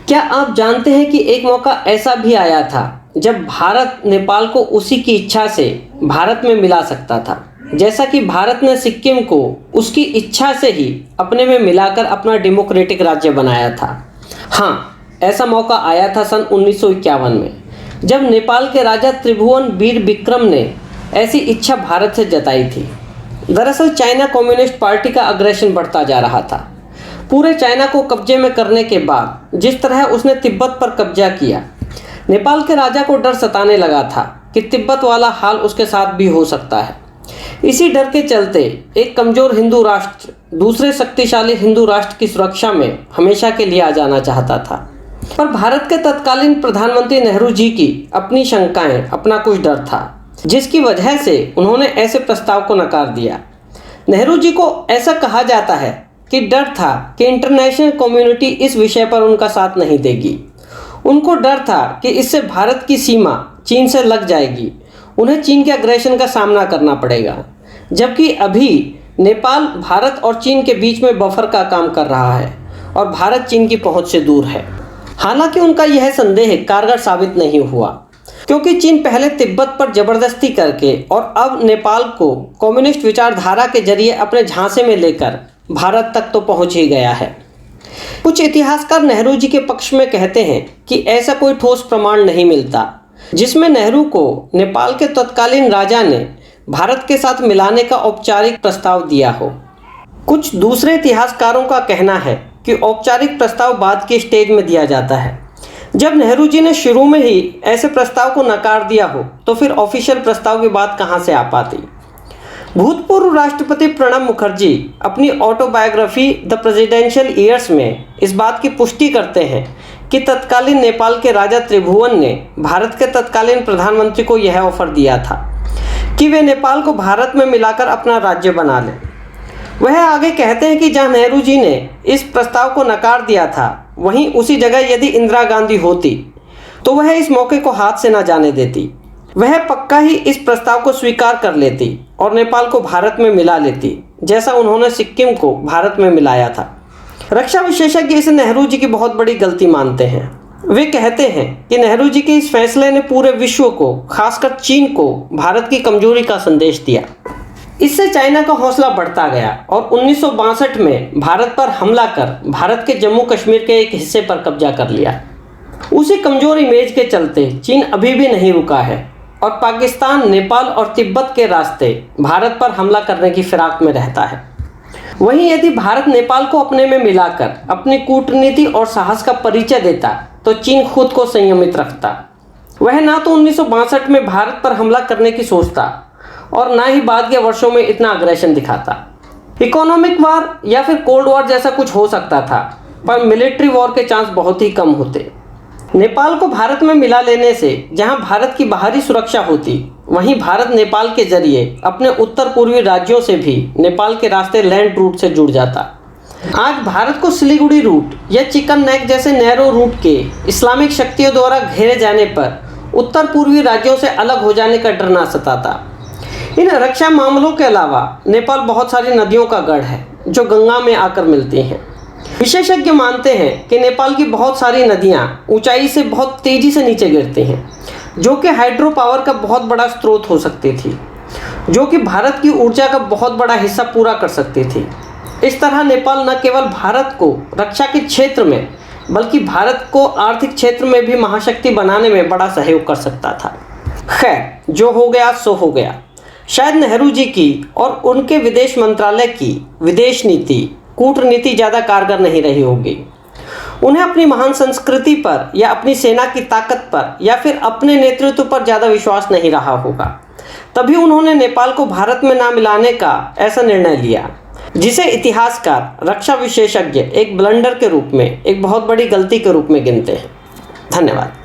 क्या आप जानते हैं कि एक मौका ऐसा भी आया था जब भारत नेपाल को उसी की इच्छा से भारत में मिला सकता था, जैसा कि भारत ने सिक्किम को उसकी इच्छा से ही अपने में मिलाकर अपना डेमोक्रेटिक राज्य बनाया था। हाँ, ऐसा मौका आया था सन 1951 में, जब नेपाल के राजा त्रिभुवन वीर विक्रम ने ऐसी इच्छा भारत से जताई थी। दरअसल चाइना कम्युनिस्ट पार्टी का अग्रेशन बढ़ता जा रहा था। पूरे चाइना को कब्जे में करने के बाद जिस तरह उसने तिब्बत पर कब्जा किया, नेपाल के राजा को डर सताने लगा था कि तिब्बत वाला हाल उसके साथ भी हो सकता है। इसी डर के चलते एक कमज़ोर हिंदू राष्ट्र दूसरे शक्तिशाली हिंदू राष्ट्र की सुरक्षा में हमेशा के लिए आ जाना चाहता था। पर भारत के तत्कालीन प्रधानमंत्री नेहरू जी की अपनी शंकाएं, अपना कुछ डर था, जिसकी वजह से उन्होंने ऐसे प्रस्ताव को नकार दिया। नेहरू जी को ऐसा कहा जाता है कि डर था कि इंटरनेशनल कम्युनिटी इस विषय पर उनका साथ नहीं देगी। उनको डर था कि इससे भारत की सीमा चीन से लग जाएगी, उन्हें चीन के अग्रेशन का सामना करना पड़ेगा, जबकि अभी नेपाल भारत और चीन के बीच में बफर का काम कर रहा है और भारत चीन की पहुंच से दूर है। हालांकि उनका यह संदेह कारगर साबित नहीं हुआ, क्योंकि चीन पहले तिब्बत पर जबरदस्ती करके और अब नेपाल को कम्युनिस्ट विचारधारा के जरिए अपने झांसे में लेकर भारत तक तो पहुंच ही गया है। कुछ इतिहासकार नेहरू जी के पक्ष में कहते हैं कि ऐसा कोई ठोस प्रमाण नहीं मिलता जिसमें नेहरू को नेपाल के तत्कालीन राजा ने भारत के साथ मिलाने का औपचारिक प्रस्ताव दिया हो। कुछ दूसरे इतिहासकारों का कहना है कि औपचारिक प्रस्ताव बाद के स्टेज में दिया जाता है। जब नेहरू जी ने शुरू में ही ऐसे प्रस्ताव को नकार दिया हो तो फिर ऑफिशियल प्रस्ताव की बात कहां से आ पाती। भूतपूर्व राष्ट्रपति प्रणब मुखर्जी अपनी ऑटोबायोग्राफी द प्रेसिडेंशियल ईयर्स में इस बात की पुष्टि करते हैं कि तत्कालीन नेपाल के राजा त्रिभुवन ने भारत के तत्कालीन प्रधानमंत्री को यह ऑफर दिया था कि वे नेपाल को भारत में मिलाकर अपना राज्य बना लें। वह आगे कहते हैं कि जहां नेहरू जी ने इस प्रस्ताव को नकार दिया था, वहीं उसी जगह यदि इंदिरा गांधी होती तो वह इस मौके को हाथ से न जाने देती। वह पक्का ही इस प्रस्ताव को स्वीकार कर लेती और नेपाल को भारत में मिला लेती, जैसा उन्होंने सिक्किम को भारत में मिलाया था। रक्षा विशेषज्ञ इसे नेहरू जी की बहुत बड़ी गलती मानते हैं। वे कहते हैं कि नेहरू जी के इस फैसले ने पूरे विश्व को, खासकर चीन को, भारत की कमजोरी का संदेश दिया। इससे चाइना का हौसला बढ़ता गया और 1962 में भारत पर हमला कर भारत के जम्मू कश्मीर के एक हिस्से पर कब्जा कर लिया। उसी कमजोर इमेज के चलते चीन अभी भी नहीं रुका है और पाकिस्तान, नेपाल और तिब्बत के रास्ते भारत पर हमला करने की फिराक में रहता है। वहीं यदि भारत नेपाल को अपने में मिलाकर अपनी कूटनीति और साहस का परिचय देता तो चीन खुद को संयमित रखता। वह ना तो 1962 में भारत पर हमला करने की सोचता और ना ही बाद के वर्षों में इतना अग्रेशन दिखाता। इकोनॉमिक वॉर या फिर कोल्ड वॉर जैसा कुछ हो सकता था, पर मिलिट्री वॉर के चांस बहुत ही कम होते। नेपाल को भारत में मिला लेने से जहां भारत की बाहरी सुरक्षा होती, वहीं भारत नेपाल के जरिए अपने उत्तर पूर्वी राज्यों से भी नेपाल के रास्ते लैंड रूट से जुड़ जाता। आज भारत को सिलीगुड़ी रूट या चिकन नेक जैसे नैरो रूट के इस्लामिक शक्तियों द्वारा घेरे जाने पर उत्तर पूर्वी राज्यों से अलग हो जाने का डर ना सताता। इन रक्षा मामलों के अलावा नेपाल बहुत सारी नदियों का गढ़ है जो गंगा में आकर मिलती हैं। विशेषज्ञ मानते हैं कि नेपाल की बहुत सारी नदियां ऊंचाई से बहुत तेजी से नीचे गिरती हैं, जो कि हाइड्रो पावर का बहुत बड़ा स्रोत हो सकती थी, जो कि भारत की ऊर्जा का बहुत बड़ा हिस्सा पूरा कर सकती थी। इस तरह नेपाल न केवल भारत को रक्षा के क्षेत्र में बल्कि भारत को आर्थिक क्षेत्र में भी महाशक्ति बनाने में बड़ा सहयोग कर सकता था। खैर, जो हो गया सो हो गया। शायद नेहरू जी की और उनके विदेश मंत्रालय की विदेश नीति, कूटनीति ज़्यादा कारगर नहीं रही होगी। उन्हें अपनी महान संस्कृति पर या अपनी सेना की ताकत पर या फिर अपने नेतृत्व पर ज़्यादा विश्वास नहीं रहा होगा। तभी उन्होंने नेपाल को भारत में ना मिलाने का ऐसा निर्णय लिया, जिसे इतिहासकार, रक्षा विशेषज्ञ एक ब्लंडर के रूप में, एक बहुत बड़ी गलती के रूप में गिनते हैं। धन्यवाद।